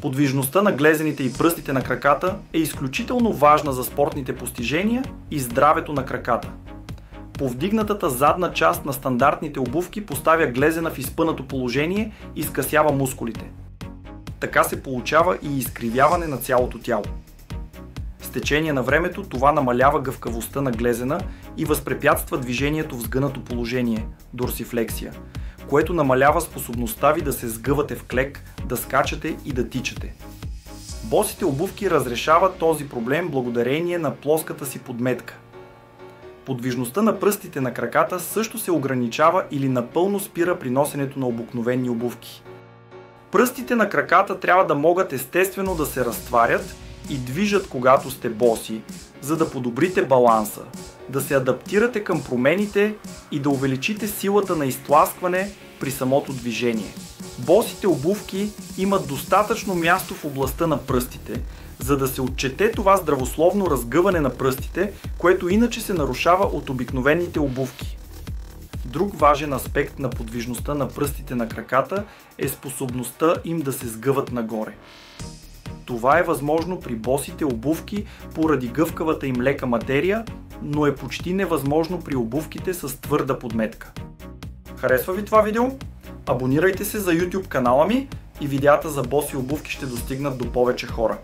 Подвижността на глезените и пръстите на краката е изключително важна за спортните постижения и здравето на краката. Повдигнатата задна част на стандартните обувки поставя глезена в изпънато положение и скъсява мускулите. Така се получава и изкривяване на цялото тяло. С течение на времето това намалява гъвкавостта на глезена и възпрепятства движението в сгънато положение – дорсифлексия, което намалява способността ви да се сгъвате в клек, да скачате и да тичате. Босите обувки разрешават този проблем благодарение на плоската си подметка. Подвижността на пръстите на краката също се ограничава или напълно спира при носенето на обикновени обувки. Пръстите на краката трябва да могат естествено да се разтварят и движат, когато сте боси, за да подобрите баланса, да се адаптирате към промените и да увеличите силата на изтласкване при самото движение. Босите обувки имат достатъчно място в областта на пръстите, за да се отчете това здравословно разгъване на пръстите, което иначе се нарушава от обикновените обувки. Друг важен аспект на подвижността на пръстите на краката е способността им да се сгъват нагоре. Това е възможно при босите обувки поради гъвкавата им лека материя, но е почти невъзможно при обувките с твърда подметка. Харесва ви това видео? Абонирайте се за YouTube канала ми и видеята за боси обувки ще достигнат до повече хора.